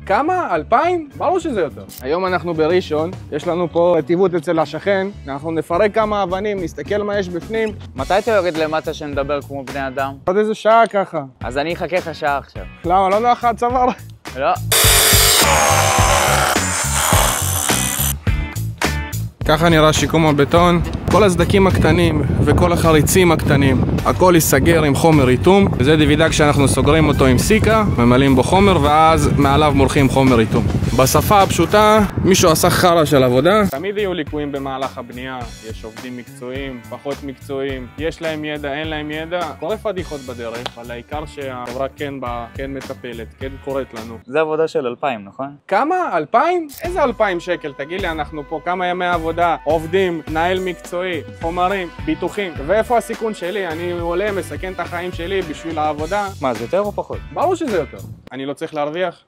כמה? 2,000? ברור שזה יותר. היום אנחנו בראשון, יש לנו פה רטיבות אצל השכן, אנחנו נפרק כמה אבנים, נסתכל מה יש בפנים. מתי אתה יורד למטה שנדבר כמו בני אדם? עוד איזה שעה ככה. אז אני אחכה לך שעה עכשיו. למה? לא נוח לך הצוואר? לא. ככה נראה שיקום הבטון. כל הסדקים הקטנים וכל החריצים הקטנים, הכל ייסגר עם חומר איתום. וזה DVD כשאנחנו סוגרים אותו עם סיקה, ממלאים בו חומר ואז מעליו מורחים חומר איתום. בשפה הפשוטה, מישהו עשה חרא של עבודה. תמיד יהיו ליקויים במהלך הבנייה, יש עובדים מקצועיים, פחות מקצועיים, יש להם ידע, אין להם ידע. קורה פדיחות בדרך, אבל העיקר שהחברה כן מטפלת, כן קוראת לנו. זה עבודה של 2,000, נכון? כמה? 2,000? איזה 2,000 שקל? תגיד לי, אנחנו פה כמה ימי עבודה, עובדים, נהל מקצועי, חומרים, ביטוחים. ואיפה הסיכון שלי? אני עולה, מסכן את החיים שלי בשביל העבודה. מה, זה יותר או פחות? ברור שזה יותר. אני לא צריך להרוויח.